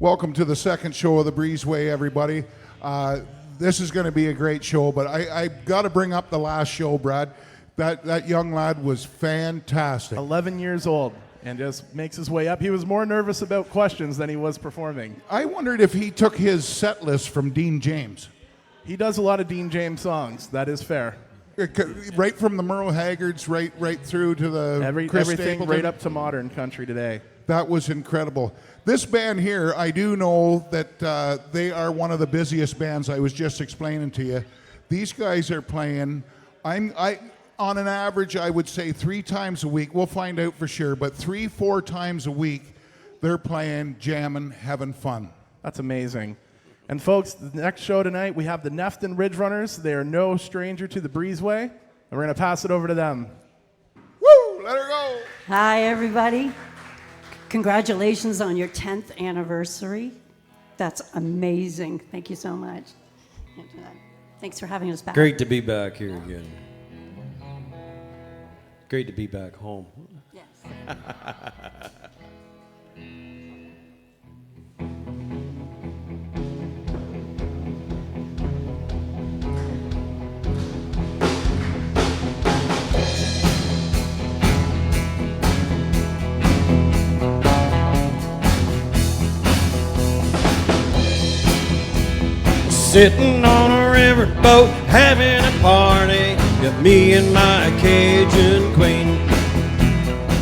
Welcome to the second show of the Breezeway, everybody. This is going to be a great show, but I got to bring up the last show, Brad. That young lad was fantastic. 11 years old and just makes his way up. He was more nervous about questions than he was performing. I wondered if he took his set list from Dean James. He does a lot of Dean James songs. That is fair. Right from the Merle Haggards, right through to the Chris everything Stapleton. right up to modern country today. That was incredible. This band here, I do know that they are one of the busiest bands. I was just explaining to you. These guys are playing. On an average, I would say 3 times a week. We'll find out for sure, but 3-4 times a week, they're playing, jamming, having fun. That's amazing. And folks, the next show tonight, we have the Nephton Ridge Runners. They are no stranger to the Breezeway, and we're going to pass it over to them. Woo! Let her go! Hi, everybody. Congratulations on your 10th anniversary. That's amazing. Thank you so much. Thanks for having us back. Great to be back here again. Great to be back home. Yes. Sitting on a riverboat having a party, got me and my Cajun queen.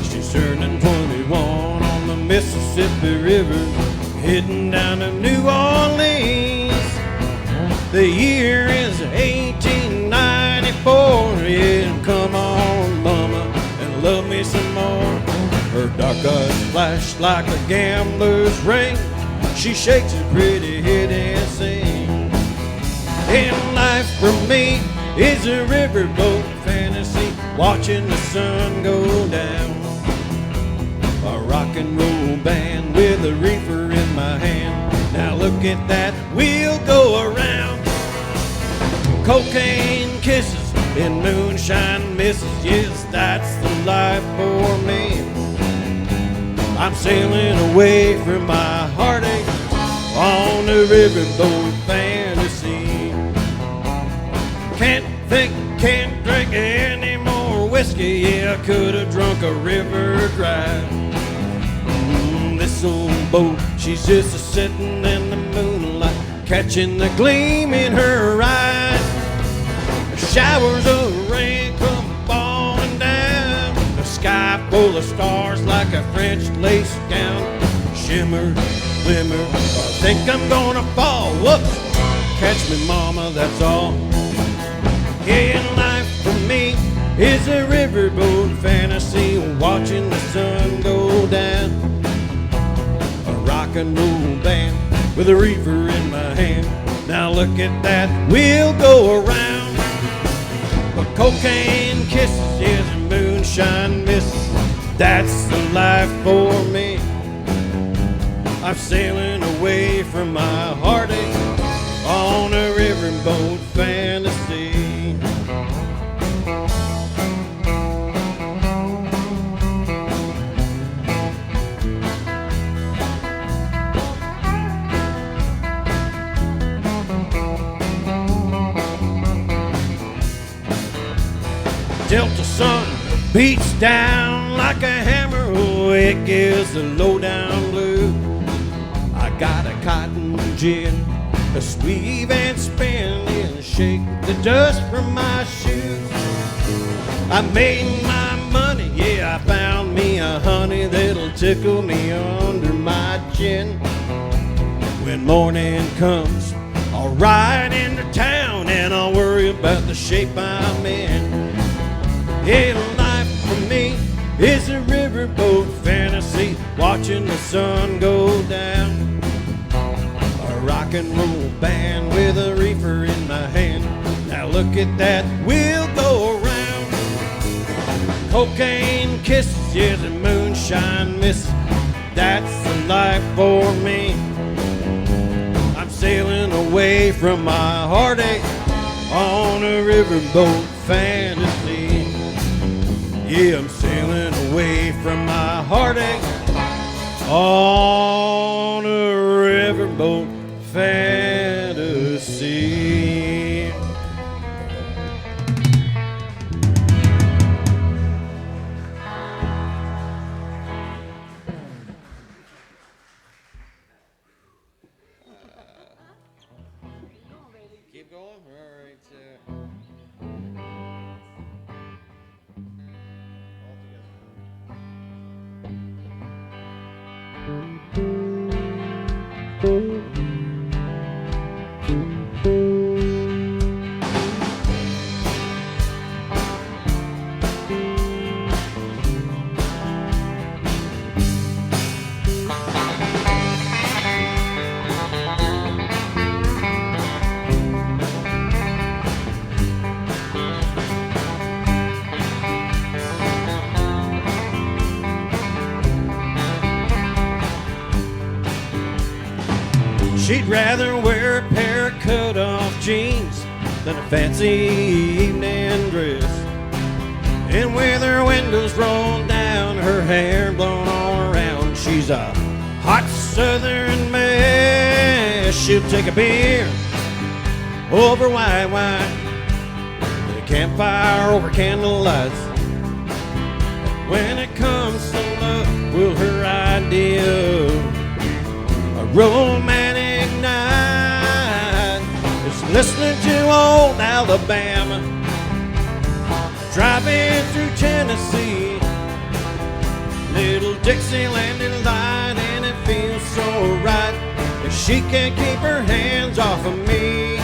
She's turning 21 on the Mississippi River, heading down to New Orleans. The year is 1894, yeah, come on mama and love me some more. Her dark eyes flash like a gambler's ring, she shakes her pretty head and sings. And life for me is a riverboat fantasy, watching the sun go down. A rock and roll band with a reefer in my hand. Now look at that wheel go around. Cocaine kisses and moonshine misses, yes, that's the life for me. I'm sailing away from my heartache on a riverboat fantasy. Can't think, can't drink any more whiskey. Yeah, I could have drunk a river dry. This old boat, she's just a-sitting in the moonlight, catching the gleam in her eyes. Showers of rain come falling down, the sky full of stars like a French lace gown. Shimmer, glimmer, I think I'm gonna fall. Whoops, catch me mama, that's all. Yeah, life for me is a riverboat fantasy, watching the sun go down. A rock and roll band with a reefer in my hand. Now look at that wheel go around. A cocaine kisses, yes, and moonshine misses, that's the life for me. I'm sailing away from my heartache on a riverboat fantasy. Delta sun beats down like a hammer. Oh, it gives the low down blue. I got a cotton gin, a sweep and spin, and shake the dust from my shoes. I made my money, yeah, I found me a honey that'll tickle me under my chin. When morning comes, I'll ride into town and I'll worry about the shape I'm in. Yeah, life for me is a riverboat fantasy, watching the sun go down. A rock and roll band with a reefer in my hand. Now look at that, we'll go around. Cocaine kisses, yeah, the moonshine misses. That's the life for me. I'm sailing away from my heartache on a riverboat fantasy. Yeah, I'm sailing away from my heartache on a riverboat fantasy. Keep going? All right. She'd rather wear a pair of cut-off jeans than a fancy evening dress. And with her windows rolled down, her hair blown all around, she's a hot southern mess. She'll take a beer over white wine, a campfire over candlelights. When it comes to love, well, her idea of a romantic night is listening to old Alabama, driving through Tennessee, little Dixieland delight, and it feels so right that she can't keep her hands off of me.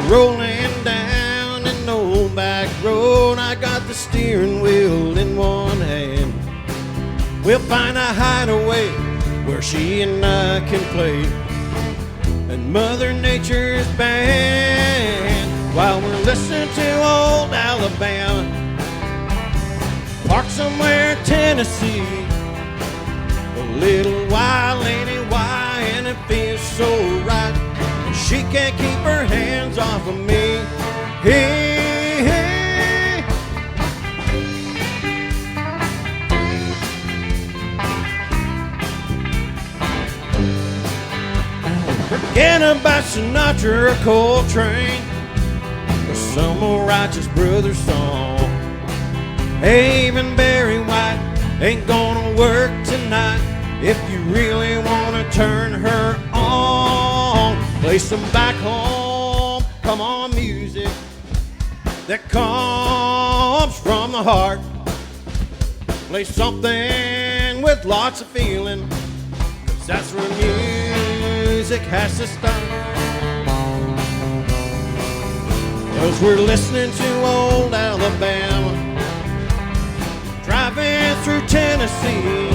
Rolling down an old back road, I got the steering wheel in one hand. We'll find a hideaway where she and I can play and Mother Nature's band while we're listening to old Alabama. Park somewhere in Tennessee, a little while, lady, why, and it feels so right. She can't keep her hands off of me. Hey, hey. Forget about Sinatra or Coltrane or some old Righteous Brothers song. Even Barry White ain't gonna work tonight if you really wanna turn her on. Play some back home, come on music that comes from the heart. Play something with lots of feeling, 'cause that's where music has to start. 'Cause we're listening to old Alabama, driving through Tennessee,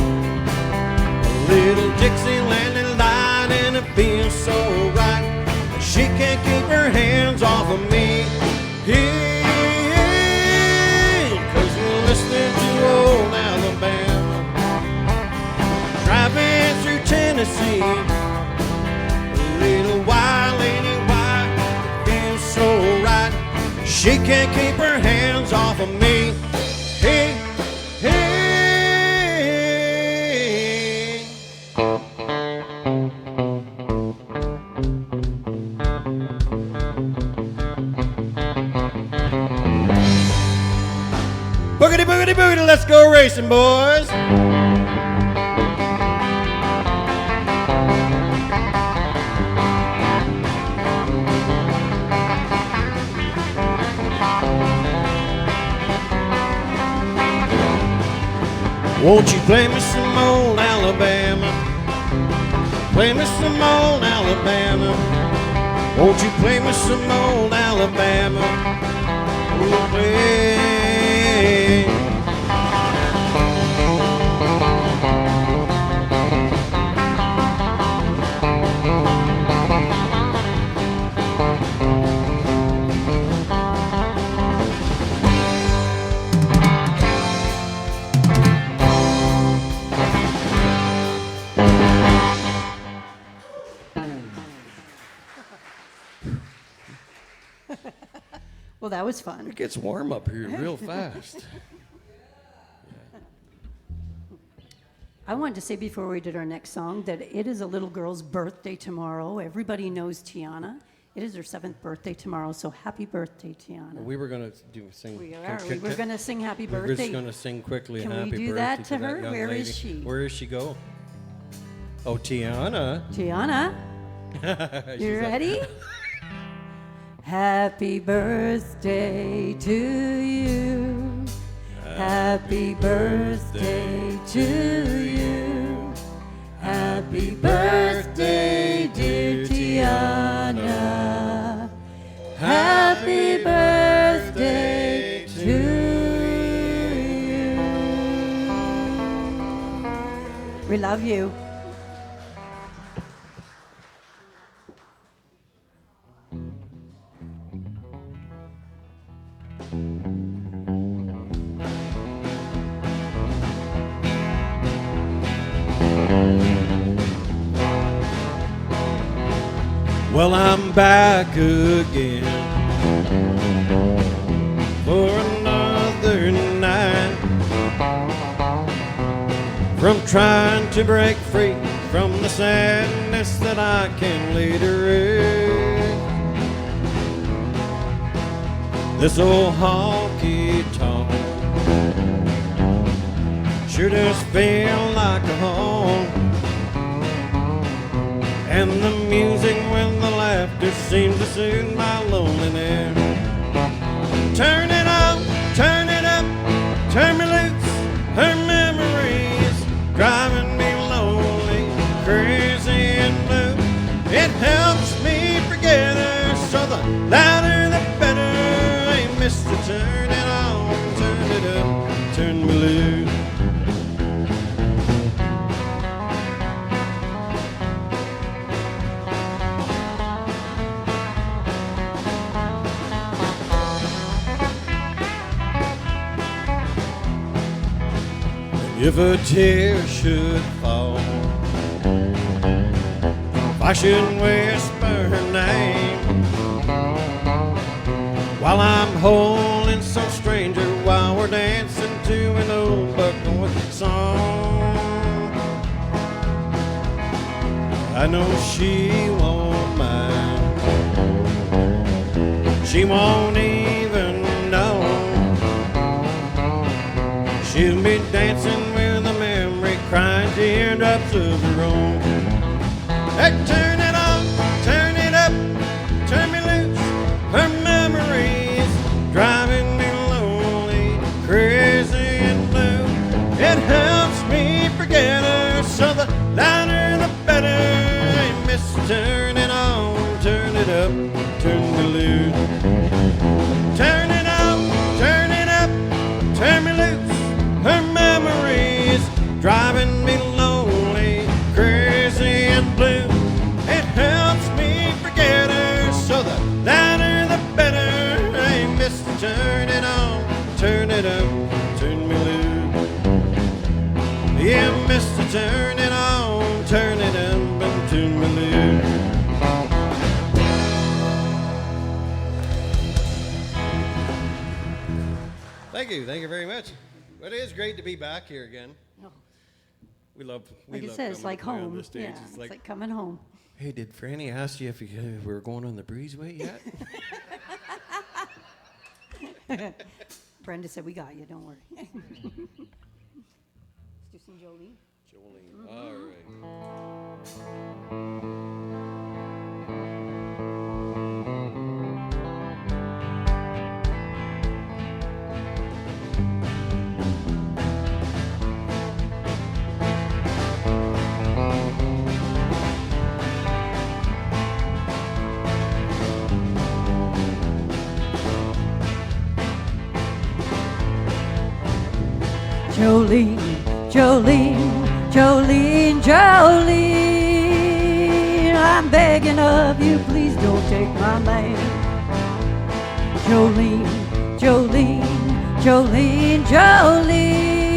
a little Dixieland delight, and it feels so right. She can't keep her hands off of me. Yeah, 'cause we're listening to old Alabama, driving through Tennessee, a little while, lady, why, it feels so right. She can't keep her hands off of me. Hey, hey. boogity boogity, let's go racing, boys. Won't you play me some old Alabama? Play me some old Alabama. Won't you play me some old Alabama? Oh, play. Well, that was fun. It gets warm up here real fast. I wanted to say before we did our next song that it is a little girl's birthday tomorrow. Everybody knows Tiana. It is her 7th birthday tomorrow, so happy birthday, Tiana. We were going to sing. We were going to sing happy We're birthday. just going to sing quickly Can happy we do birthday that to that her? young Where lady. is she? Where does she go? Oh, Tiana. Tiana, She's you up. ready? Happy birthday to you. Happy birthday to you. Happy birthday, dear Tiana. Happy birthday to you. We love you. Well, I'm back again for another night from trying to break free from the sadness that I can later end. This old honky tonk sure does feel like a home. And the music with the laughter seems to soothe my loneliness. Turn it up, turn it up, turn me loose. Her memories driving me lonely, crazy and blue. It helps me forget her, so the louder the better. Hey, mister, turn it on, turn it up, turn me loose. If a tear should fall, if I should whisper her name while I'm holding some stranger, while we're dancing to an old buckwheat song, I know she won't mind. She won't even know. She'll be dancing with a memory, crying teardrops of her own. Hey, turn it on, turn it up, turn me loose. Her memories driving me lonely, crazy and blue. It helps me forget her, so the louder the better. Hey, miss, turn it on, turn it up, turn me loose. Turn it on, turn it up, turn me loose. Her memories driving me lonely, crazy and blue. It helps me forget her, so the louder the better. Hey, mister, turn it on, turn it up, turn me loose. Yeah, mister, turn it on, turn it up, and turn me loose. Thank you very much. But it is great to be back here again. Oh. We love Like it love says, coming like to play on home. this stage. Yeah, It's it's like coming home. hey, did Franny ask you if we were going on the Breezeway yet? Brenda said, we got you, don't worry. Let's do some Jolene. Jolene. All right. Jolene, Jolene, Jolene, Jolene, I'm begging of you, please don't take my man. Jolene, Jolene, Jolene, Jolene,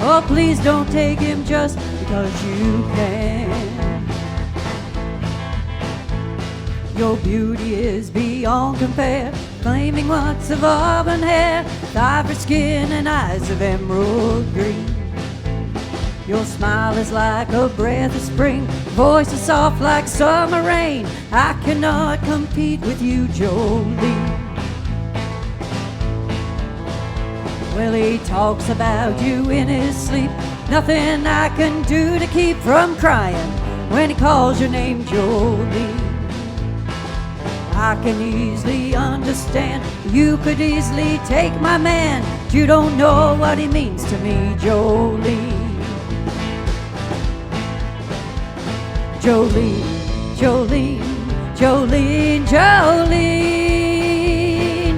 oh please don't take him just because you can. Your beauty is beyond compare, flaming locks of auburn hair, ivory skin and eyes of emerald green. Your smile is like a breath of spring, voice is soft like summer rain. I cannot compete with you, Jolene. Well, he talks about you in his sleep, nothing I can do to keep from crying when he calls your name, Jolene. I can easily understand, you could easily take my man, but you don't know what he means to me, Jolene. Jolene, Jolene, Jolene, Jolene,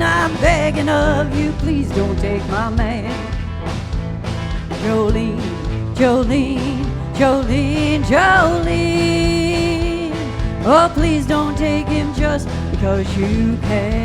I'm begging of you, please don't take my man. Jolene, Jolene, Jolene, Jolene, oh please don't take him just because you can.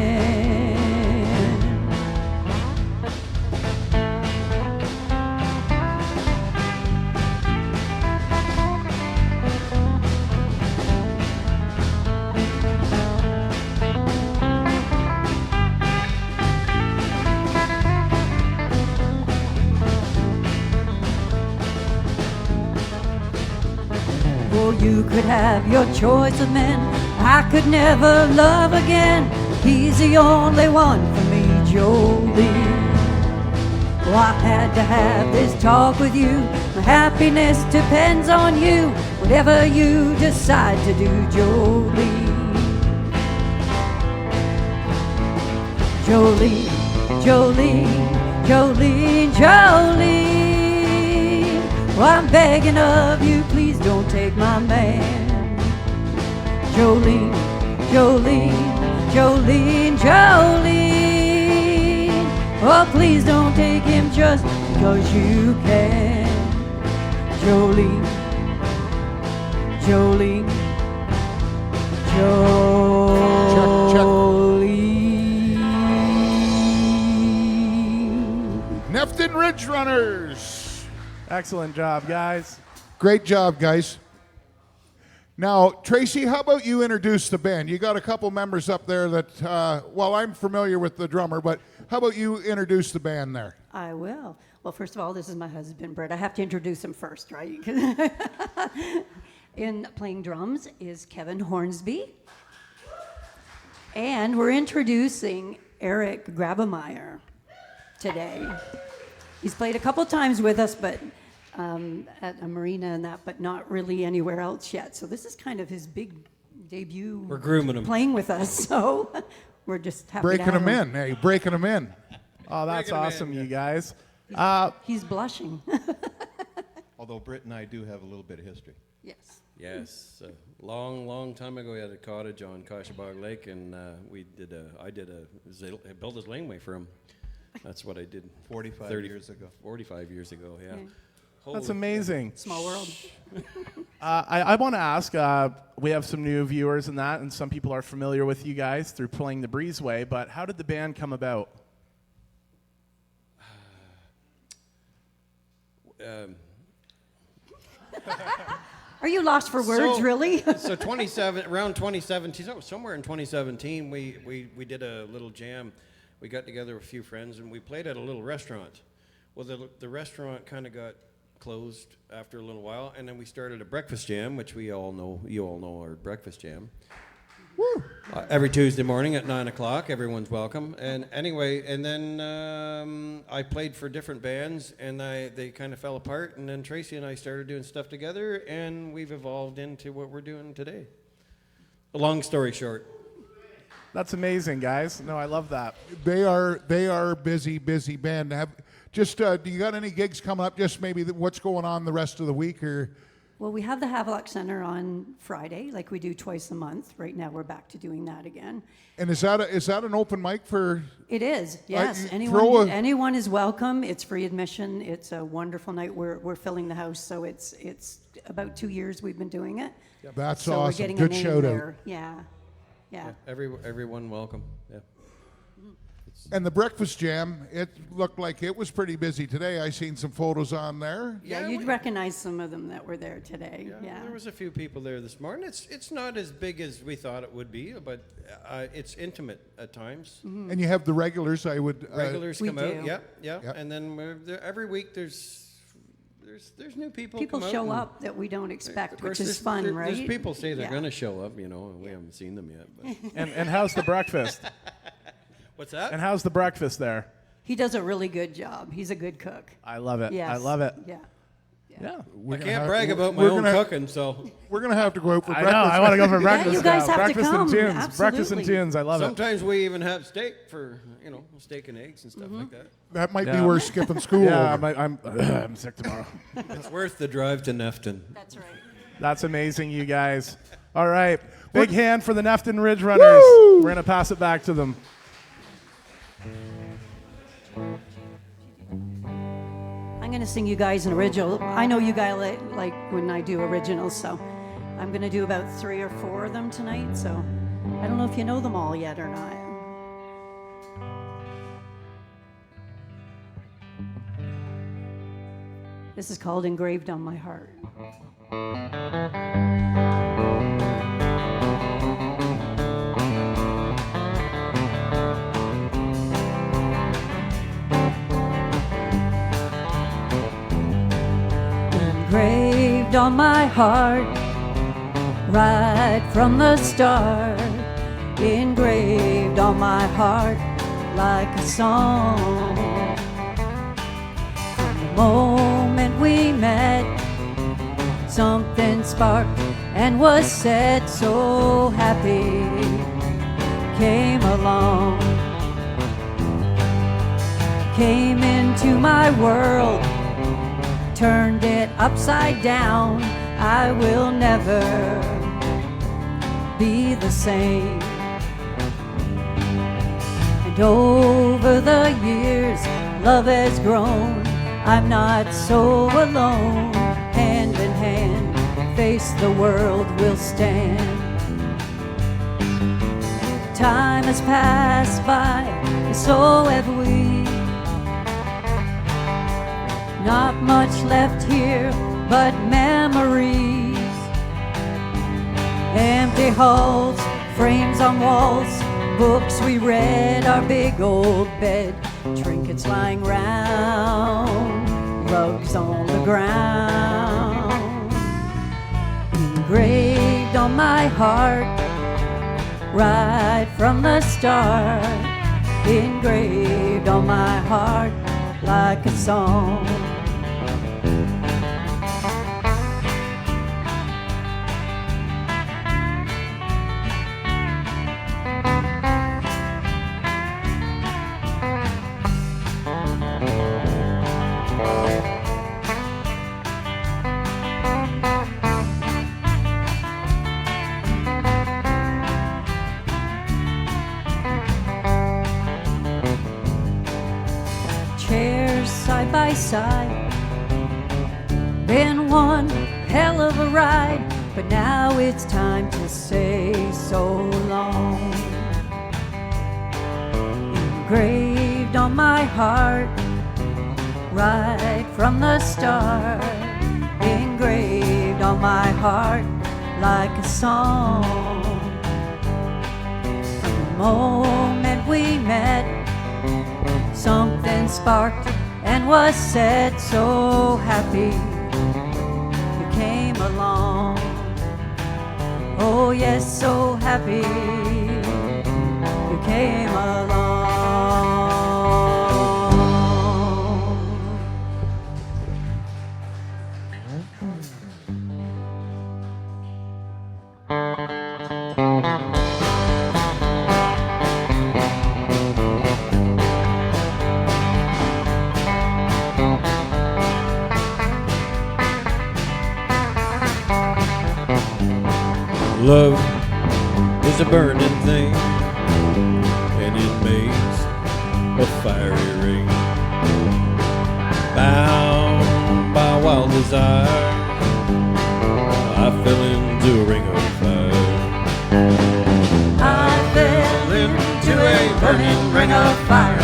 Oh, you could have your choice of men, I could never love again. He's the only one for me, Jolene. Oh, I had to have this talk with you. My happiness depends on you. Whatever you decide to do, Jolene. Jolene, Jolene, Jolene, Jolene, oh, I'm begging of you, please don't take my man. Jolene, Jolene, Jolene, Jolene, oh please don't take him just because you can. Jolene, Jolene, Jolene. Nephton Ridge Runners. Excellent job, guys. Great job, guys. Now, Tracy, how about you introduce the band? You got a couple members up there that, well, I'm familiar with the drummer, but how about you introduce the band there? I will. Well, first of all, this is my husband, Brett. I have to introduce him first, right? In playing drums is Kevin Hornsby. And we're introducing Eric Grabemeyer today. He's played a couple times with us, but at a marina and that, but not really anywhere else yet. So this is kind of his big debut. We're grooming him. Playing with us, so we're just happy Breaking to have them in. Hey, breaking them in. Oh, that's Breaking 'em awesome, in, you guys. He's blushing. Although Britt and I do have a little bit of history. Yes. Yes, a long time ago, we had a cottage on Kashabog Lake, and I built his laneway for him. That's what I did. 45 years ago. 45 years ago, yeah. That's Holy- amazing. Small world. I want to ask, we have some new viewers and that, and some people are familiar with you guys through playing the Breezeway, but how did the band come about? Are you lost for words, So- really? So around 2017, somewhere in 2017, we did a little jam. We got together with a few friends, and we played at a little restaurant. Well, the restaurant kind of got closed after a little while, and then we started a breakfast jam, which you all know our breakfast jam. Every Tuesday morning at 9 o'clock, everyone's welcome. And anyway, and then I played for different bands, and they kind of fell apart. And then Tracy and I started doing stuff together, and we've evolved into what we're doing today. A long story short. That's amazing, guys. No, I love that. They are busy band. Do you got any gigs coming up? Just maybe what's going on the rest of the week, or? Well, we have the Havelock Center on Friday, like we do twice a month. Right now, we're back to doing that again. And is that an open mic for? It is, yes. you Anyone is welcome. It's free admission. It's a wonderful night. We're filling the house, so it's about 2 years we've been doing it. That's so awesome. We're getting Good a name shout there. out. Yeah. Everyone welcome. Yeah. And the breakfast jam, it looked like it was pretty busy today. I seen some photos on there. Yeah, you'd recognize some of them that were there today. Yeah. There was a few people there this morning. It's not as big as we thought it would be, but it's intimate at times. Mm-hmm. And you have the regulars. Regulars We come out. do. Yeah. And then every week there's new people. People come out show and- up that we don't expect, Of course, which is fun, right? There's people say they're Yeah. going to show up, and we haven't seen them yet. But. And how's the breakfast? What's that? And how's the breakfast there? He does a really good job. He's a good cook. I love it. Yes. I love it. Yeah. Yeah. I can't brag about my own cooking, so We're gonna have to go out for I breakfast. know. I want to go for breakfast you guys now. have to Breakfast come. and tunes. Breakfast and Absolutely. tunes. I love it. sometimes we even have steak for steak and eggs and stuff Mm-hmm. like that. That might be Yeah. worth skipping school. Yeah, over. I'm sick tomorrow. It's worth the drive to Nephton. That's right. That's amazing, you guys. All right. Big hand for the Nephton Ridge Runners. Woo! We're going to pass it back to them. I'm going to sing you guys an original. I know you guys like when I do originals, so I'm going to do about 3 or 4 of them tonight. So I don't know if you know them all yet or not. This is called Engraved on My Heart. Engraved on my heart, right from the start. Engraved on my heart like a song. From the moment we met, something sparked and was said. So happy came along, came into my world, turned it upside down. I will never be the same. And over the years, love has grown. I'm not so alone. Hand in hand, face the world, we'll stand. Time has passed by, and so have we. Not much left here but memories. Empty halls, frames on walls, books we read, our big old bed, trinkets lying round, rugs on the ground. Engraved on my heart, right from the start. Engraved on my heart like a song. Chairs side by side, been one hell of a ride, but now it's time to say so long. Engraved on my heart, right from the start. Engraved on my heart like a song. From the moment we met, something sparked and was said. So happy you came along, Oh yes, so happy you came along. Love is a burning thing, and it makes a fiery ring. Bound by wild desire, I fell into a ring of fire. I fell into a burning ring of fire.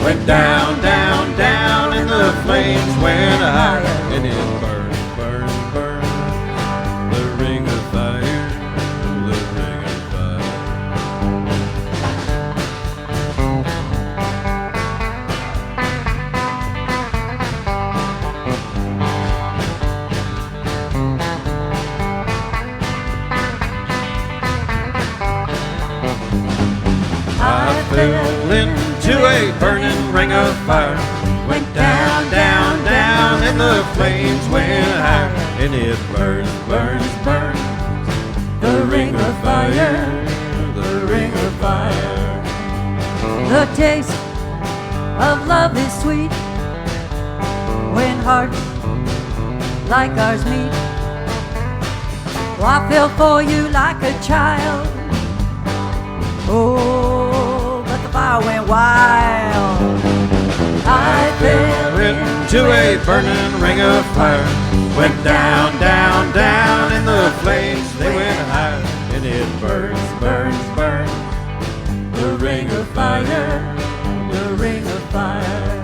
Went down, down, down, and the flames went higher, and it burned, burned, burned. The ring of fire, the ring of fire. I fell into a burning ring of fire. Went down, down, down, and the flames went higher, and it burns, burns, burns. The ring of fire, the ring of fire. The taste of love is sweet when hearts like ours meet. Oh, I fell for you like a child. Oh, but the fire went wild. I fell Into a burning ring of fire. Went down, down, down, and the flames, they went higher, and it burns, burns, burns. The ring of fire, the ring of fire.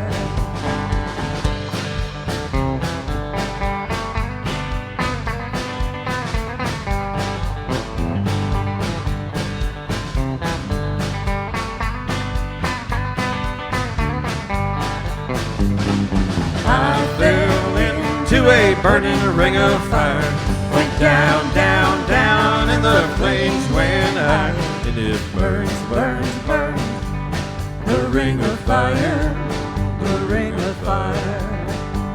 I fell into a burning ring of fire. Went down, down, down, and the flames went higher, and it burns, burns, burns. The ring of fire, The ring of fire,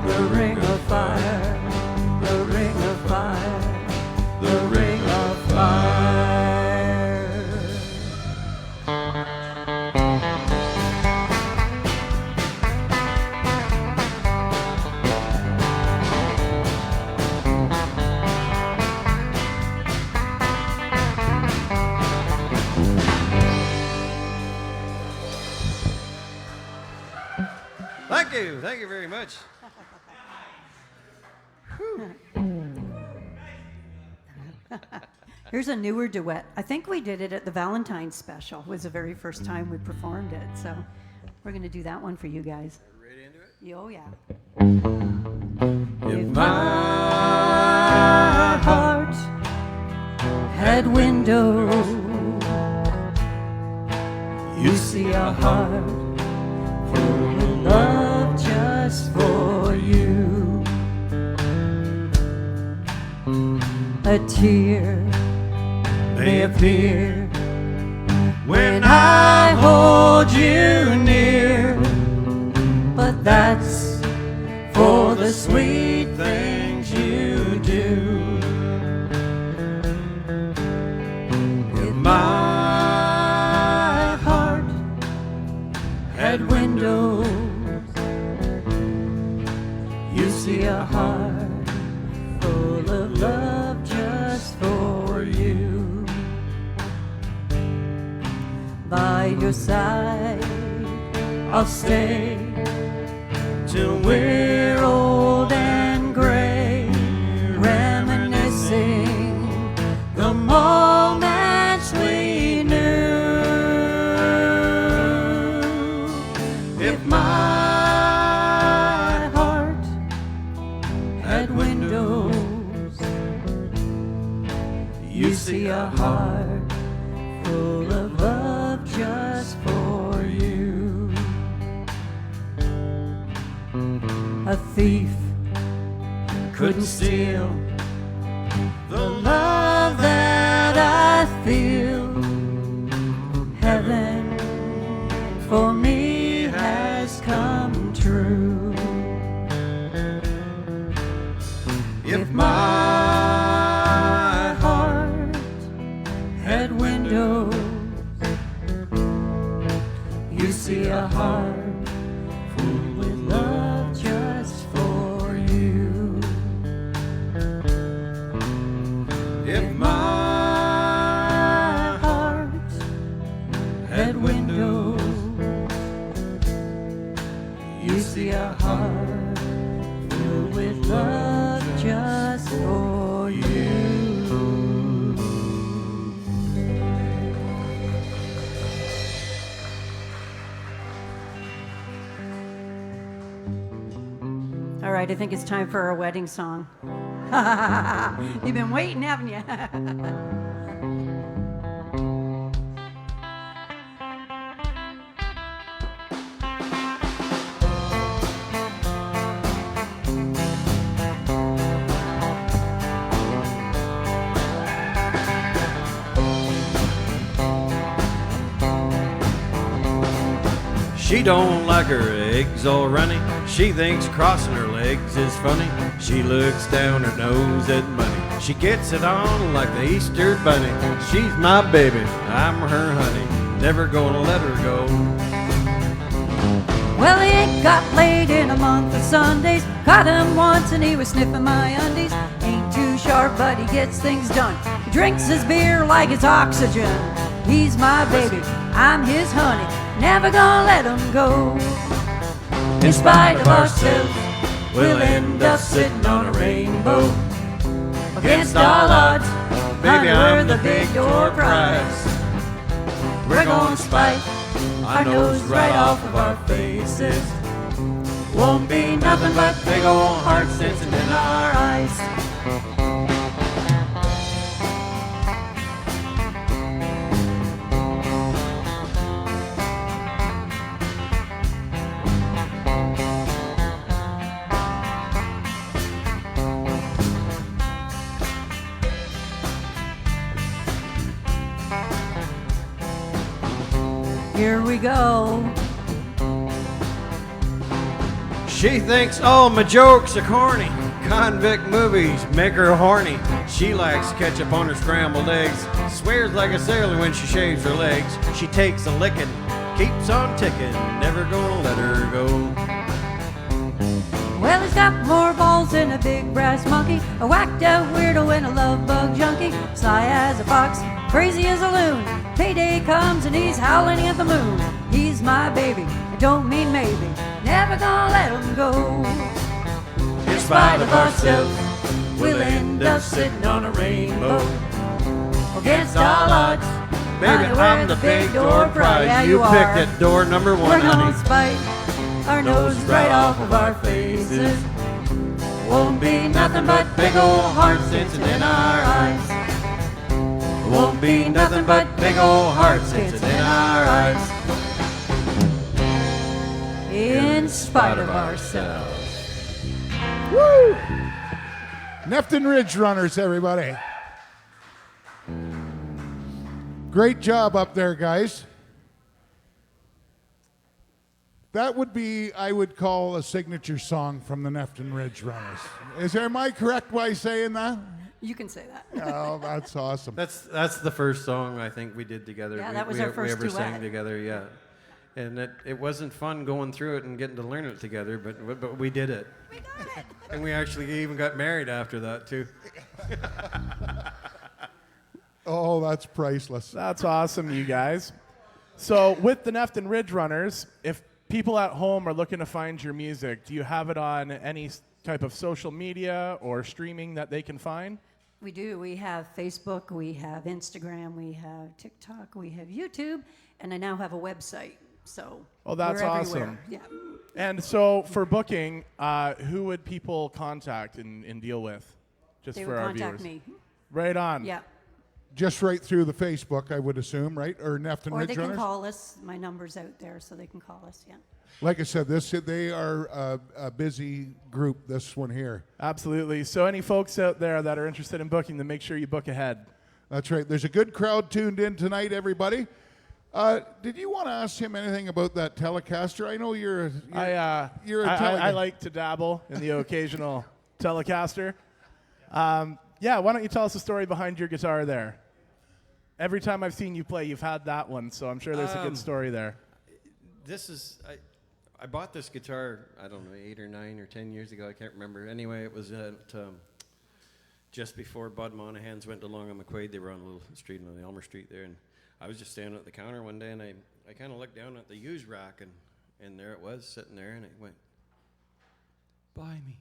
the ring of fire, the ring of fire, the ring of fire. Thank you very much. Here's a newer duet. I think we did it at the Valentine's special. It was the very first time we performed it. So we're going to do that one for you guys. Ready into it? Oh, yeah. If My heart had windows. You see a heart full of love just for you. A tear may appear when I hold you near, but that's for the sweet things you do. If my heart had windows, you see a heart full of love just for you. By your side I'll stay till we're old and gray, reminiscing the moments we knew. If my heart had windows, you see a heart full of love just for you. A thief couldn't steal the love that feel heaven for me has come true. If my heart had windows, you see a heart full with love just for you. If my heart had windows, you see a heart filled with love just for you. All right, I think it's time for our wedding song. You've been waiting, haven't you? She don't like her eggs all runny. She thinks crossing her legs is funny. She looks down her nose at money. She gets it on like the Easter bunny. She's my baby, I'm her honey. Never gonna let her go. Well, he got laid in a month of Sundays. Caught him once and he was sniffing my undies. Ain't too sharp, but he gets things done. He drinks his beer like it's oxygen. He's my baby, I'm his honey. Never gonna let him go. In spite of ourselves, we'll end up sitting on a rainbow. Against all odds, Baby, under I'm the big door prize. We're gonna spite our nose right off of our faces. Won't be nothing but big old hearts dancing in our eyes. Here we go. She thinks all my jokes are corny. Convict movies make her horny. She likes ketchup on her scrambled eggs. Swears like a sailor when she shaves her legs. She takes a licking, keeps on ticking. Never gonna let her go. Well, he's got more balls than a big brass monkey, a whacked out weirdo and a love bug junkie, sly as a fox, crazy as a loon. Payday comes and he's howling at the moon. He's my baby, I don't mean maybe, never gonna let him go. In spite of ourselves, we'll end up sitting on a rainbow. Against all odds, Baby, I'm the big door prize. Yeah, you are. picked at door number one, We're honey. gonna spite our noses right off of our faces. Won't be nothing but big old hearts dancing in our eyes. Won't be nothing but big old hearts dancing in our eyes. In spite of ourselves. Woo! Nephton Ridge Runners, everybody. Great job up there, guys. That would be, I would call, a signature song from the Nephton Ridge Runners. Am I correct by saying that? You can say that. Oh, that's awesome. That's the first song I think we did together. Yeah, we, that was we, our first we ever sang duet. together, yeah. And it wasn't fun going through it and getting to learn it together, but we did it. We got it. And we actually even got married after that too. Oh, that's priceless. That's awesome, you guys. So with the Nephton Ridge Runners, if people at home are looking to find your music, do you have it on any type of social media or streaming that they can find? We do. We have Facebook, we have Instagram, we have TikTok, we have YouTube, and I now have a website. So that's we're awesome. everywhere. Yeah. And so for booking, who would people contact and deal with? Just They for would our contact viewers. me. Right on. Yeah. Just right through the Facebook, I would assume, right? Or Nephton Or Ridge they can Runners? call us. My number's out there, so they can call us. Yeah. Like I said, they are a busy group, this one here. Absolutely. So any folks out there that are interested in booking, then make sure you book ahead. That's right. There's a good crowd tuned in tonight, everybody. Did you want to ask him anything about that Telecaster? I know you're a I like to dabble in the occasional Telecaster. Yeah, why don't you tell us the story behind your guitar there? Every time I've seen you play, you've had that one, so I'm sure there's a good story there. This is, I bought this guitar, I don't know, 8 or 9 or 10 years ago, I can't remember. Anyway, it was at, just before Bud Monahan's went to Long on McQuaid. They were on a little street on Elmer Street there, and I was just standing at the counter one day, and I kind of looked down at the used rack, and there it was, sitting there, and it went, buy me.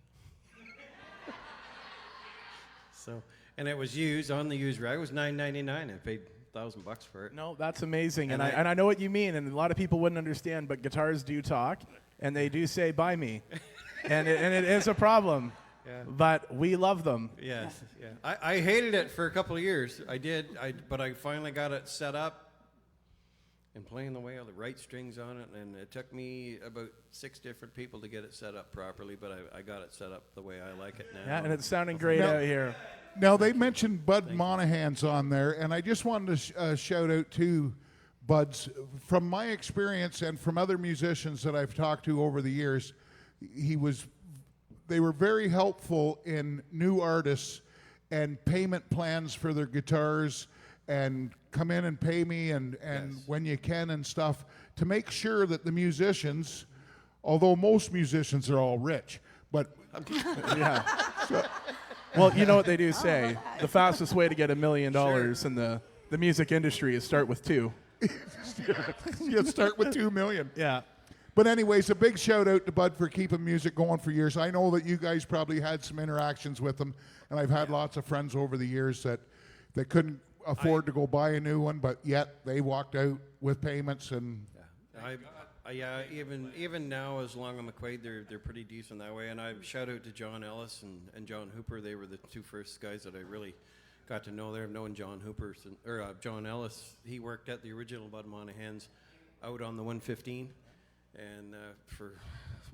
So, and it was used on the used rack. It was $9.99. I paid $1,000 for it. No, that's amazing, and I know what you mean, and a lot of people wouldn't understand, but guitars do talk, and they do say buy me, and it is a problem. Yeah. But we love them. Yes, yeah. I hated it for a couple of years. I did, but I finally got it set up and playing the way all the right strings on it, and it took me about 6 different people to get it set up properly, but I got it set up the way I like it now. Yeah, and it's sounding great out here. Now, they mentioned Bud Monahan's on there, and I just wanted to shout out to Bud's. From my experience and from other musicians that I've talked to over the years, they were very helpful in new artists and payment plans for their guitars and come in and pay me and Yes. when you can and stuff to make sure that the musicians, although most musicians are all rich, but Yeah. Well, you know what they do say. The fastest way to get $1 million in the music industry is start with 2. you start with 2 million. Yeah. But anyways, a big shout out to Bud for keeping music going for years. I know that you guys probably had some interactions with him, and I've had lots of friends over the years that couldn't afford to go buy a new one, but yet they walked out with payments and. Yeah, even now, as Long on McQuaid, they're pretty decent that way. And I shout out to John Ellis and John Hooper. They were the 2 first guys that I really got to know there. I've known John Hooper or John Ellis. He worked at the original Bud Monahan's out on the 115, and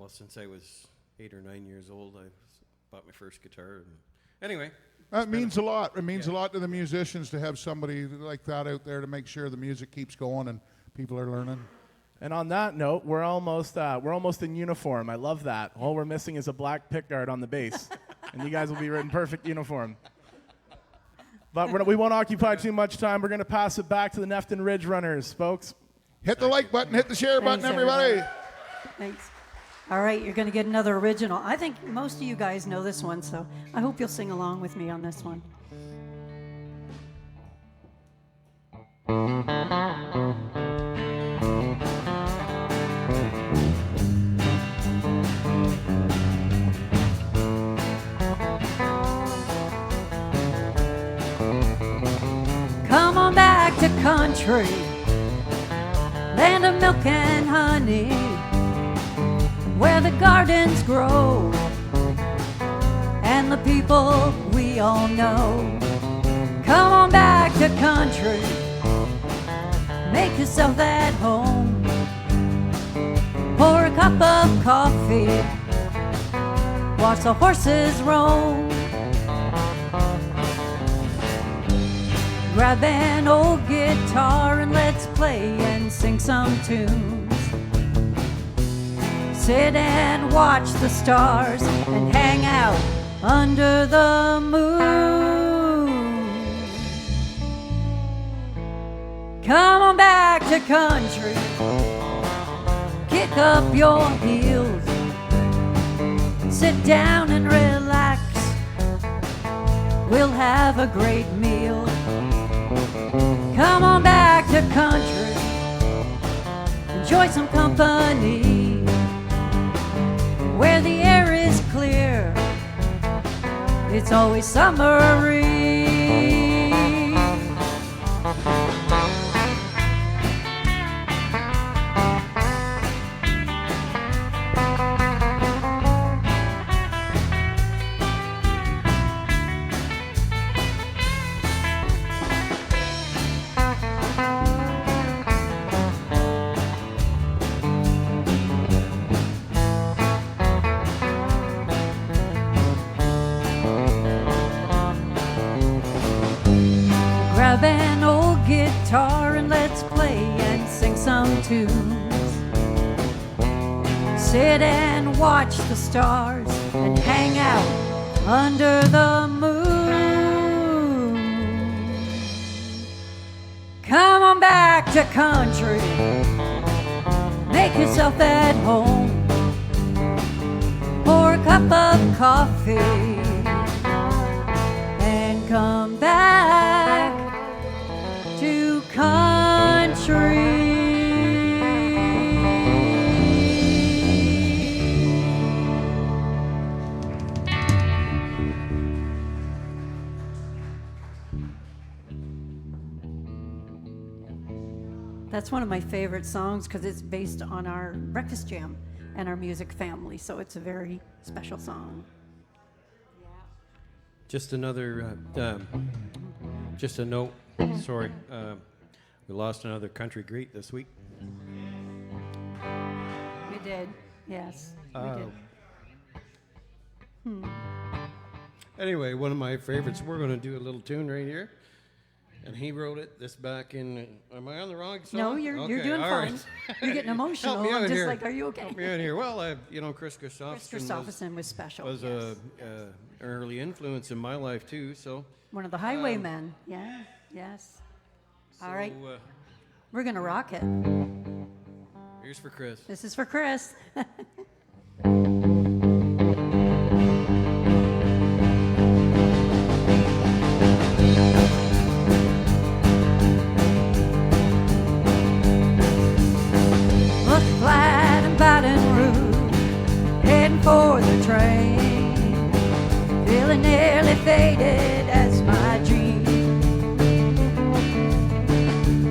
since I was 8 or 9 years old, I bought my first guitar. And anyway. That means a lot. It means a lot to the musicians to have somebody like that out there to make sure the music keeps going and people are learning. And on that note, we're almost in uniform. I love that. All we're missing is a black pickguard on the bass, and you guys will be in perfect uniform. But we won't occupy too much time. We're going to pass it back to the Nephton Ridge Runners, folks. Hit the like button, hit the share button, Thanks, everybody. Thanks. All right, you're going to get another original. I think most of you guys know this one, so I hope you'll sing along with me on this one. Come on back to country, land of milk and honey, where the gardens grow and the people we all know. Come on back to country, make yourself at home, pour a cup of coffee, watch the horses roam. Grab an old guitar and let's play and sing some tunes. Sit and watch the stars and hang out under the moon. Come on back to country, kick up your heels, sit down and relax. We'll have a great meal. Come on back to country, enjoy some company, where the air is clear, it's always summery. Grab an old guitar and let's play and sing some tunes. Sit and watch the stars and hang out under the moon. Come on back to country, make yourself at home. Pour a cup of coffee and come back to country. That's one of my favorite songs because it's based on our breakfast jam and our music family, so it's a very special song. Just another, just a note, sorry. We lost another country great this week. We did, yes, we did. Anyway, one of my favorites, we're going to do a little tune right here. And he wrote it this back in, am I on the wrong song? No, you're doing all fine. right. You're getting emotional. Help me out I'm just here. like, are you okay? Help me out here. Well, Chris Christopherson Chris Christopherson was special. was yes. an early influence in my life, too. So, One of the highwaymen. Yeah, yes. All right, we're going to rock it. Here's for Chris. This is for Chris. Look flat and Baton Rouge, heading for the train, feeling nearly faded as my dream.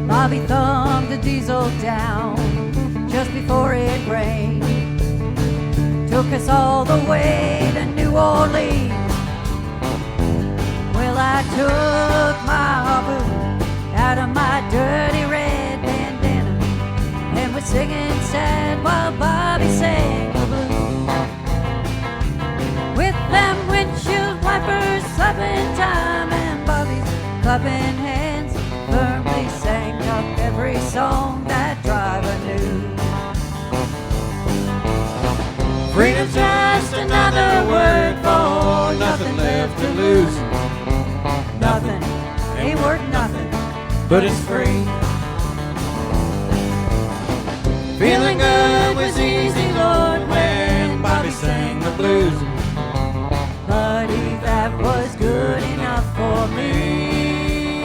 Bobby thumbed the diesel down just before it rained, took us all the way to New Orleans. Well, I took my harpoon out of my dirty red bandana and was singing sad while Bobby sang the blues. With them windshield wipers slapping time and Bobby's clapping hands, firmly sang up every song that driver knew. Freedom's just another word for nothing left to lose. Nothing ain't worth nothing, But it's free. Feeling good was easy, Lord, when Bobby sang the blues. buddy, that was good enough for me.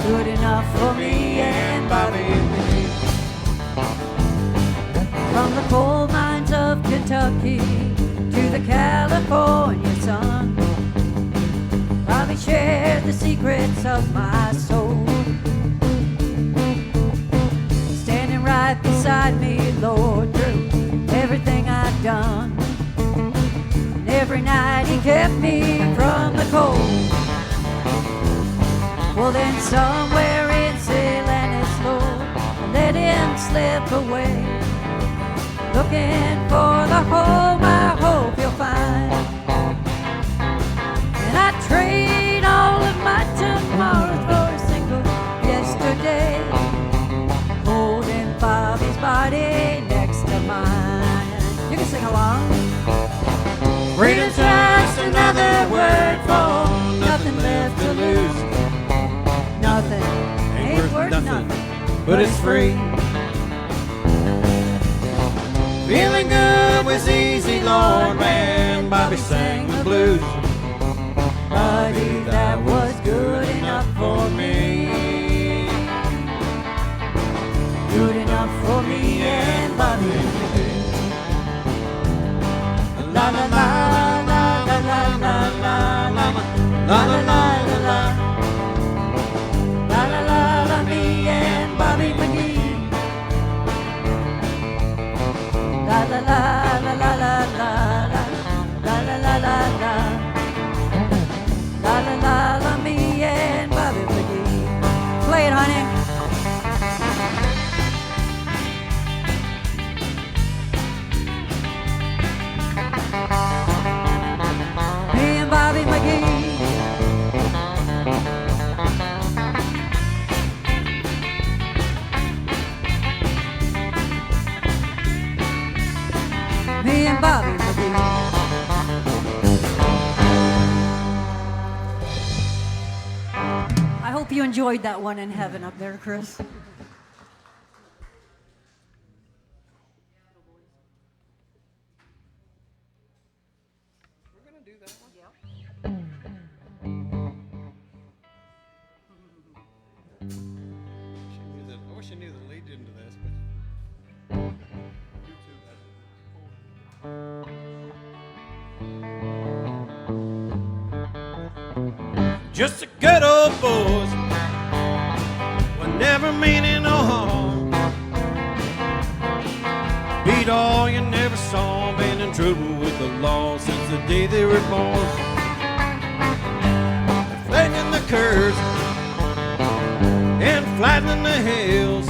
Good enough for me and Bobby. From the coal mines of Kentucky to the California sun, Bobby shared the secrets of my soul. Standing right beside me, Lord, through everything I've done. And every night he kept me from the cold. Well, then somewhere in Silanus, Lord, I let him slip away, looking for the home I hope you'll find. And I trade all of my tomorrows for a single yesterday, holding Bobby's body next to mine. You can sing along. Freedom's just another word for nothing left to lose. Nothing ain't worth nothing, But it's free. Feeling good was easy, Lord, when Bobby sang the blues. buddy, that was good enough for me. Good enough for me and Bobby. La la la la la la la la la la la la la la la la la me and Bobby McGee. La la la la la la la la la la la la. La la la la me and Bobby McGee. Play it, honey. Me and Bobby McGee. hope you enjoyed that one in heaven up there, Chris. I wish I knew the lead into this, but just a good old boys, were never meaning no harm. Beat all you never saw, been in trouble with the law since the day they were born. Flattening the curves and flattening the hills.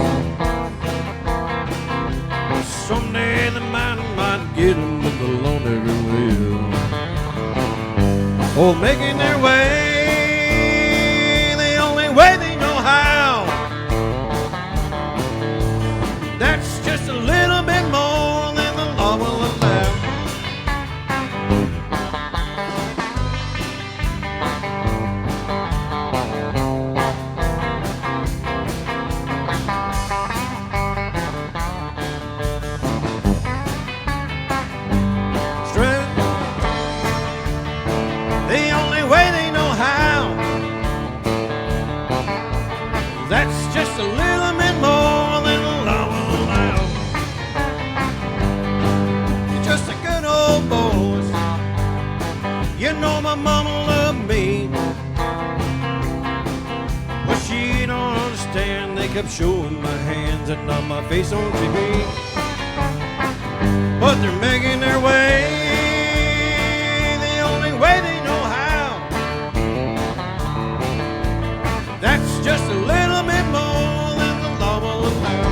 Someday the mountain might get them, but the Lord never will. Oh, making their way the only way they know how. That's just a little bit more than the law will allow. The only way they know how. That's just a little bit more than the law will allow. You're just a good old boys. You know my mama loved me, but she don't understand. They kept showing my hands and not my face on TV. But they're making their way the only way they know how. That's just a little bit more than the law will allow.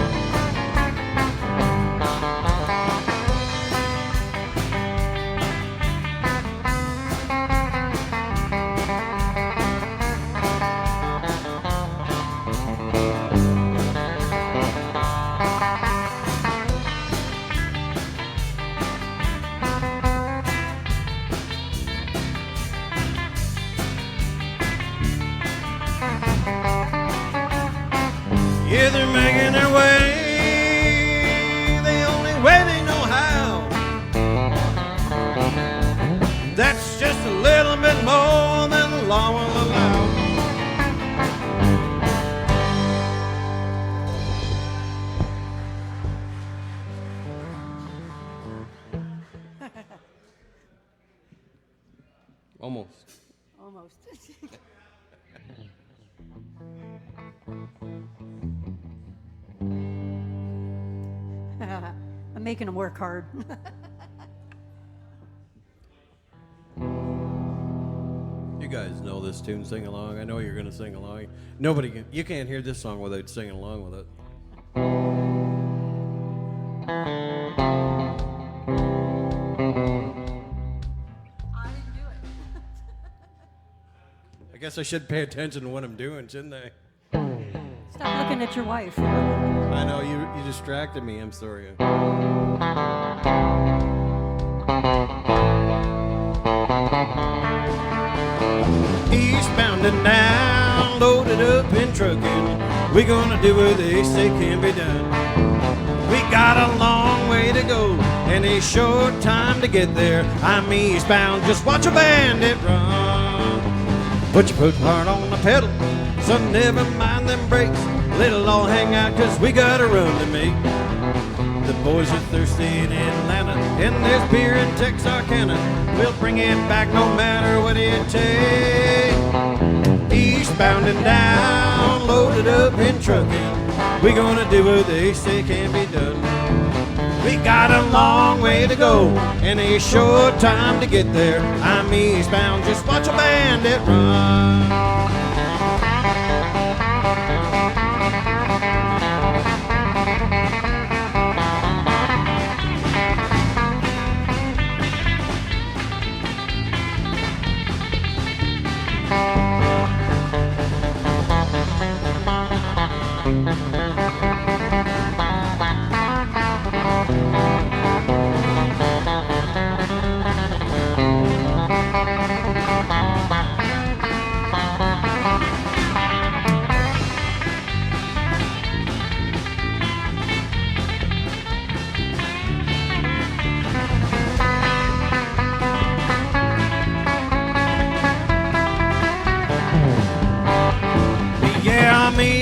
Yeah, they're making their way the only way they know how. That's just a little bit more than the law will allow. Almost. Almost. I'm making them work hard. You guys know this tune, sing along. I know you're gonna sing along. Nobody can, you can't hear this song without singing along with it. I didn't do it. I guess I should pay attention to what I'm doing, shouldn't I? Stop looking at your wife. I know you distracted me. I'm sorry. Eastbound and down, loaded up in trucking. We gonna do what they say can be done. We got a long way to go and a short time to get there. I'm eastbound, just watch a bandit run. But you put hard on the pedal, so never mind them brakes. Let it all hang out, cause we got a run to make. The boys are thirsty in Atlanta, and there's beer in Texarkana. We'll bring it back no matter what it takes. Eastbound and down, loaded up in trucking. We gonna do what they say can be done. We got a long way to go and a short time to get there. I'm eastbound, just watch a bandit run.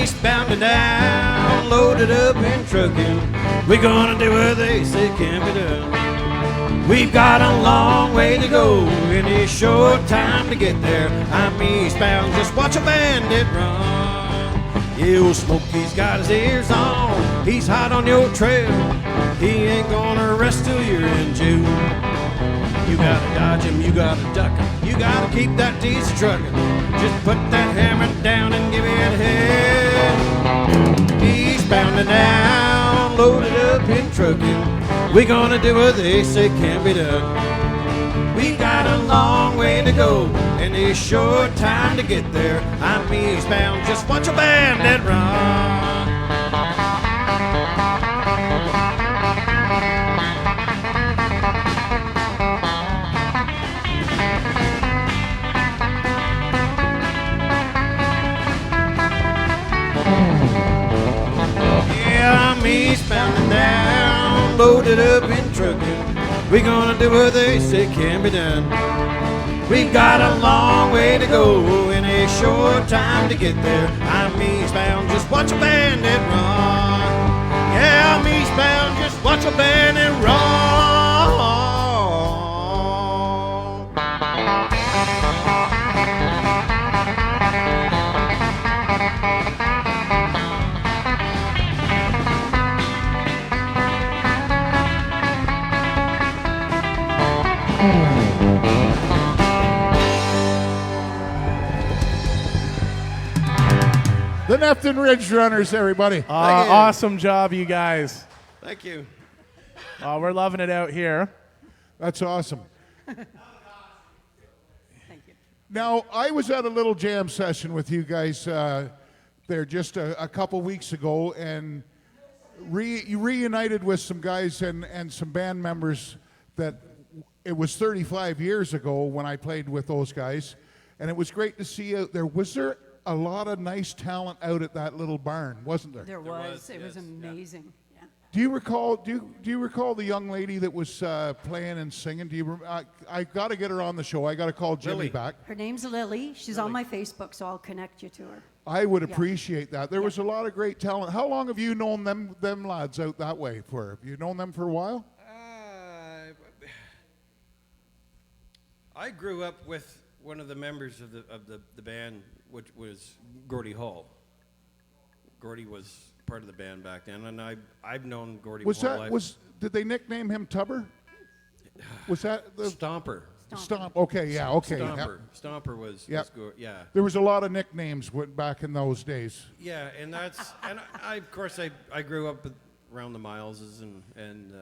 eastbound and down, loaded up and trucking. We're gonna do what they say can be done. We've got a long way to go and a short time to get there. I'm eastbound, just watch a bandit run. You Smokey's got his ears on, he's hot on your trail. He ain't gonna rest till you're in jail. You gotta dodge him, you gotta duck him, you gotta keep that diesel trucking. Just put that hammer down and give it hell. Eastbound and down, loaded up in trucking. We gonna do what they say can be done. We got a long way to go and a short time to get there. I'm eastbound, just watch a bandit run. I'm eastbound and down, loaded up in trucking. We gonna do what they say can be done. We've got a long way to go and a short time to get there. I'm eastbound, just watch a bandit run. Yeah, I'm eastbound, just watch a bandit run. The Nephton Ridge Runners, everybody. Awesome job, you guys. Thank you. We're loving it out here. That's awesome. Thank you. Now, I was at a little jam session with you guys there just a couple weeks ago, and you reunited with some guys and some band members that it was 35 years ago when I played with those guys, and it was great to see you out there. Was there a lot of nice talent out at that little barn, wasn't there? There was. It was amazing. Yeah. Do you recall? Do you recall the young lady that was playing and singing? Do you? I got to get her on the show. I got to call Jimmy Lily. back. Her name's Lily. She's on my Facebook, so I'll connect you to her. I would Yeah. appreciate that. There was a lot of great talent. How long have you known them lads out that way for? Have you known them for a while? I grew up with one of the members of the band, which was Gordie Hall. Gordie was part of the band back then, and I've known Gordie Was my whole that life. was? Did they nickname him Tubber? Was that the Stomper? Stomp? Okay, yeah, okay. Stomper. Yep. Stomper was, Yep. yeah. There was a lot of nicknames back in those days. Yeah, and that's and I of course I grew up around the Mileses and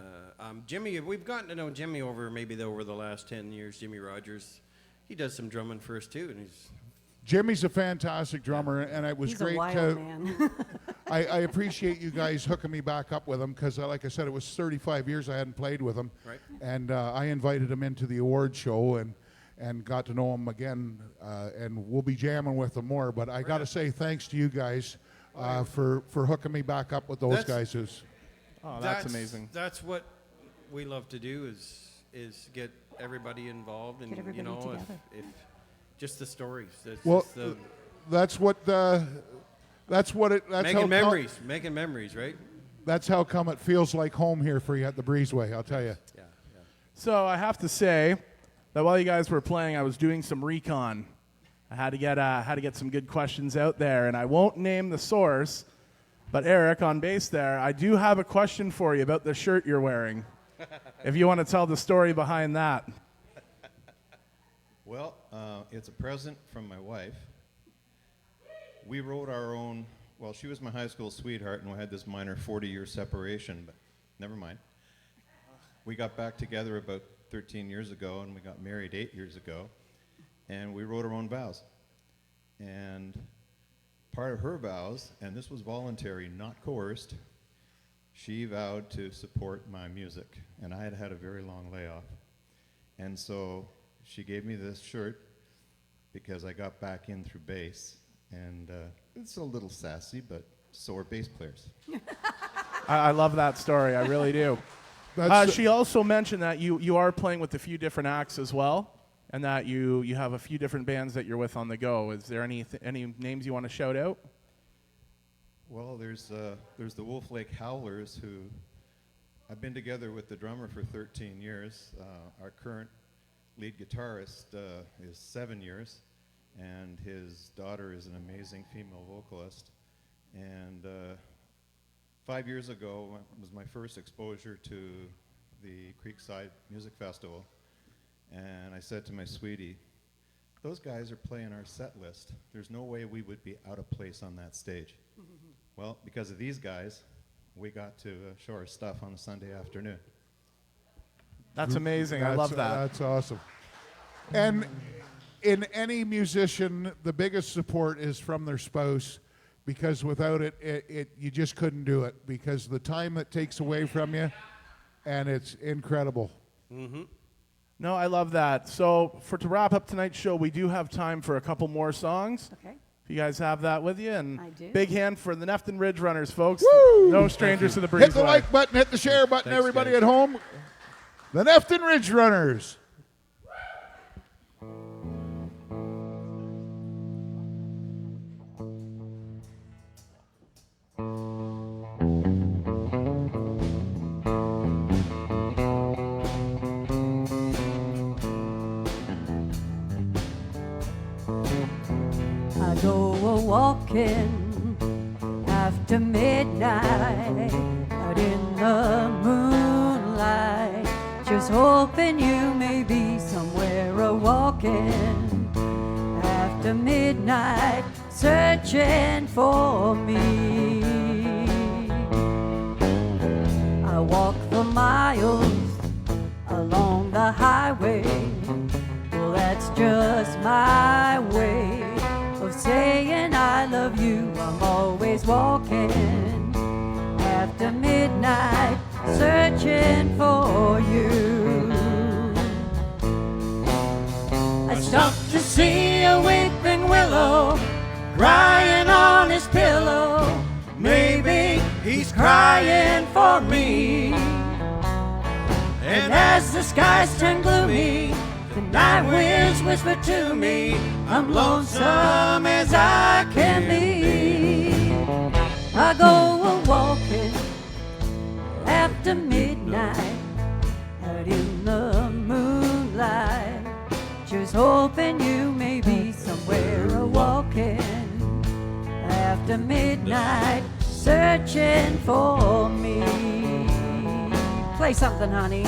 Jimmy. We've gotten to know Jimmy over the last 10 years. Jimmy Rogers, he does some drumming for us too, and Jimmy's a fantastic drummer, and it was He's great a wild to. man. I appreciate you guys hooking me back up with him because, like I said, it was 35 years I hadn't played with him. Right. And I invited him into the award show and got to know him again, and we'll be jamming with him more. But I got to say thanks to you guys for hooking me back up with those That's- guys. That's amazing. That's what we love to do is get everybody involved and Get everybody together. if just the stories. That's Well, just the that's what making memories, right? That's how come it feels like home here for you at the Breezeway. I'll tell you. Yeah. So I have to say that while you guys were playing, I was doing some recon. I had to get some good questions out there, and I won't name the source, but Eric on bass there, I do have a question for you about the shirt you're wearing. If you want to tell the story behind that. Well, it's a present from my wife. We wrote our own, well, she was my high school sweetheart, and we had this minor 40-year separation, but never mind. We got back together about 13 years ago, and we got married 8 years ago, and we wrote our own vows. And part of her vows, and this was voluntary, not coerced, she vowed to support my music, and I had had a very long layoff. And so she gave me this shirt because I got back in through bass, and it's a little sassy, but so are bass players. I love that story. I really do. She also mentioned that you are playing with a few different acts as well, and that you have a few different bands that you're with on the go. Is there any names you want to shout out? Well, there's the Wolf Lake Howlers, who I've been together with the drummer for 13 years. Our current lead guitarist is 7 years, and his daughter is an amazing female vocalist. And 5 years ago was my first exposure to the Creekside Music Festival, and I said to my sweetie, those guys are playing our set list. There's no way we would be out of place on that stage. Well, because of these guys, we got to show our stuff on a Sunday afternoon. That's amazing. I love that. That's awesome. And in any musician, the biggest support is from their spouse, because without it, you just couldn't do it, because the time it takes away from you, and it's incredible. No, I love that. So to wrap up tonight's show, we do have time for a couple more songs. Okay. If you guys have that with you. And I do. big hand for the Nephton Ridge Runners, folks. Woo! No strangers to the Breezeway. Hit the like button, hit the share button, Thanks, everybody guys. at home. The Nephton Ridge Runners. I go a-walking after midnight out in the moonlight, just hoping you may be somewhere a-walking after midnight, searching for me. I walk for miles along the highway, well, that's just my way of saying I love you. I'm always walking after midnight, searching for you. I stopped to see a weeping willow crying on his pillow. Maybe he's crying for me. And as the skies turn gloomy, the night winds whisper to me, I'm lonesome as I can be. I go a-walking after midnight out in the moonlight, just hoping you may be somewhere a-walking after midnight, searching for me. Play something, honey.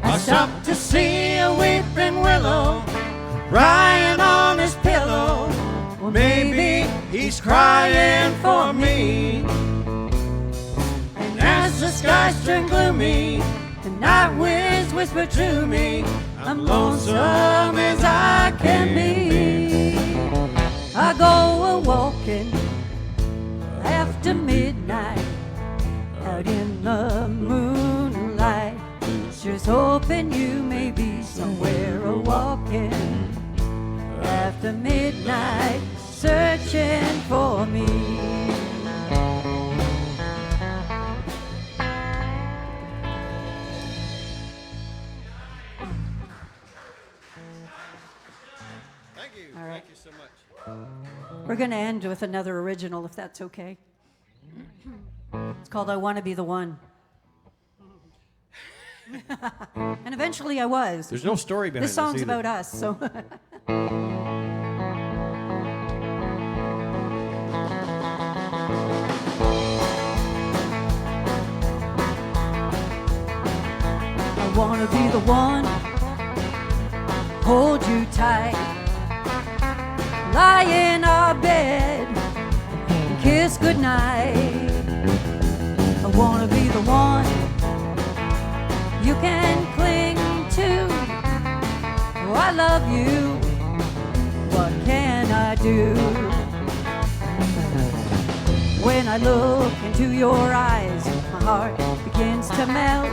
I stopped to see a weeping willow crying on his pillow. Well, maybe he's crying for me. And as the skies turn gloomy, the night winds whisper to me, I'm lonesome as I can be. I go a-walking after midnight out in the moonlight, just hoping you may be somewhere a-walking after midnight, searching for me. Thank you. All right. Thank you so much. We're going to end with another original, if that's okay. It's called I Want to Be the One. And eventually I was. There's no story behind This song's this either. about us, so. I want to be the one, hold you tight, lie in our bed and kiss goodnight. I want to be the one you can cling to. Oh, I love you, what can I do? When I look into your eyes, my heart begins to melt.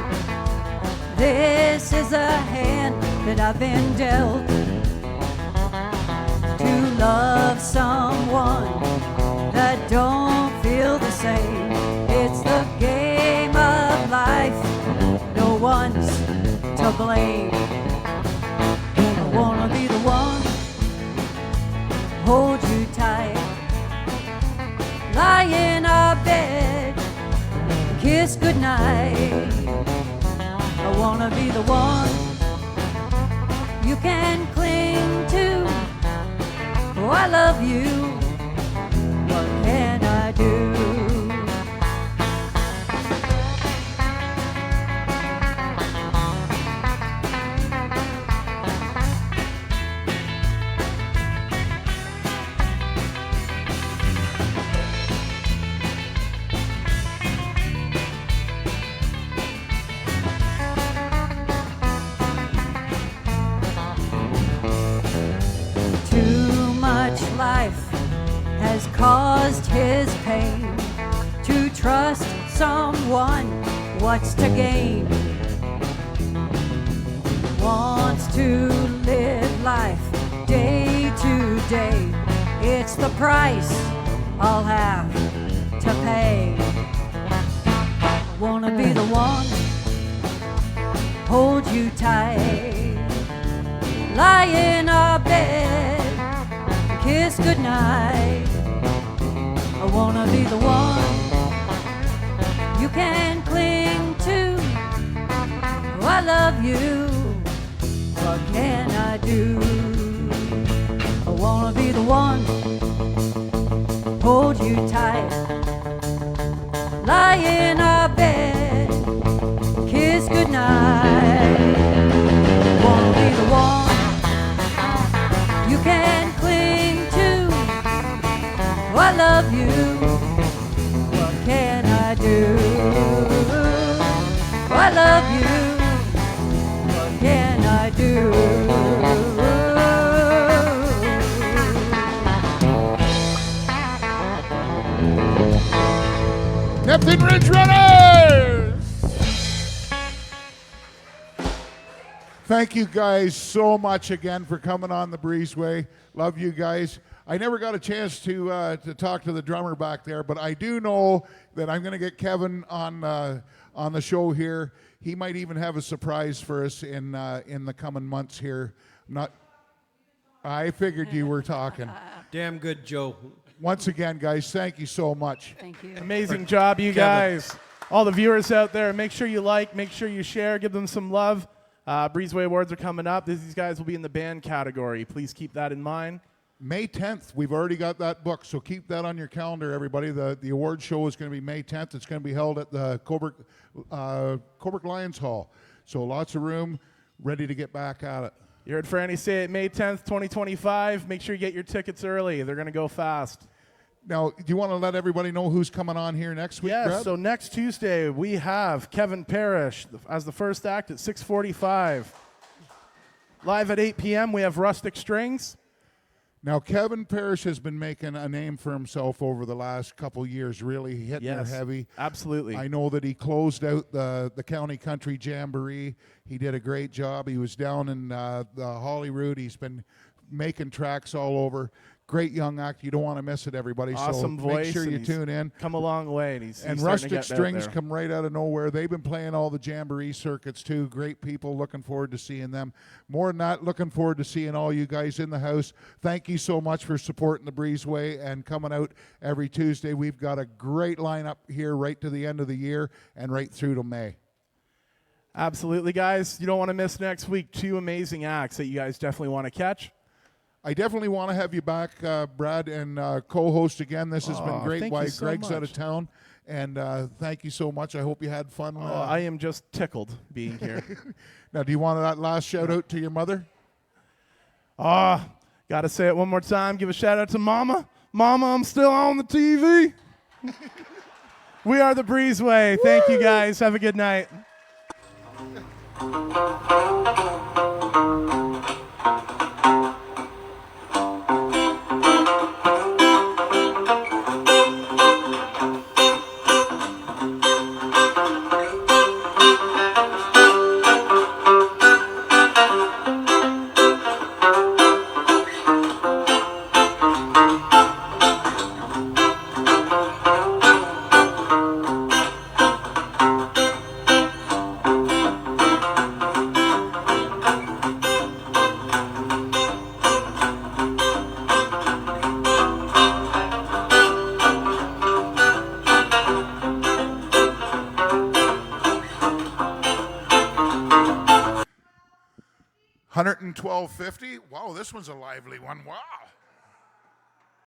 This is a hand that I've been dealt. love someone that don't feel the same. It's the game of life, no one's to blame. I wanna be the one, hold you tight, lie in our bed, kiss goodnight. I wanna be the one you can cling to. Oh, I love you, what can I do? Too much life has caused his pain. To trust someone, what's to gain? Wants to live life day to day. It's the price I'll have to pay. Wanna be the one, hold you tight, lie in our bed, kiss goodnight. I wanna be the one you can cling to. Oh, I love you, what can I do? I wanna be the one, hold you tight, lie in our bed, kiss goodnight. I wanna be the one you can cling to. Oh, I love you, what can I do? Oh, I love you, what can I do? Nephton Ridge Runners! Thank you guys so much again for coming on the Breezeway. Love you guys. I never got a chance to talk to the drummer back there, but I do know that I'm going to get Kevin on the show here. He might even have a surprise for us in the coming months here. I figured you were talking. Damn good, Joe. Once again, guys, thank you so much. Thank you. Amazing job, you guys. All the viewers out there, make sure you like, make sure you share, give them some love. Breezeway Awards are coming up. These guys will be in the band category. Please keep that in mind. May 10th, we've already got that booked, so keep that on your calendar, everybody. The award show is going to be May 10th. It's going to be held at the Coburg Lions Hall. So lots of room, ready to get back at it. You heard Franny say it, May 10th, 2025. Make sure you get your tickets early. They're going to go fast. Now, do you want to let everybody know who's coming on here next week, Yes, Brad? so next Tuesday we have Kevin Parrish as the first act at 6:45. Live at 8 p.m. we have Rustic Strings. Now, Kevin Parrish has been making a name for himself over the last couple years, really hitting it heavy. Absolutely. I know that he closed out the County Country Jamboree. He did a great job. He was down in the Holyrood. He's been making tracks all over. Great young act. You don't want to miss it, everybody. Awesome so voice. make sure and you he's tune in. Come a long way. And And he's Rustic starting to get Strings out there. come right out of nowhere. They've been playing all the Jamboree circuits too. Great people. Looking forward to seeing them. More than that, looking forward to seeing all you guys in the house. Thank you so much for supporting the Breezeway and coming out every Tuesday. We've got a great lineup here right to the end of the year and right through to May. Absolutely, guys. You don't want to miss next week. 2 amazing acts that you guys definitely want to catch. I definitely want to have you back, Brad, and co-host again. This has been great thank while you so Greg's out much. of town. And thank you so much. I hope you had fun. I am just tickled being here. Now, do you want that last shout out to your mother? Got to say it one more time. Give a shout out to Mama. Mama, I'm still on the TV. We are the Breezeway. Thank you, guys. Have a good night. 112.50. Wow, this one's a lively one. Wow.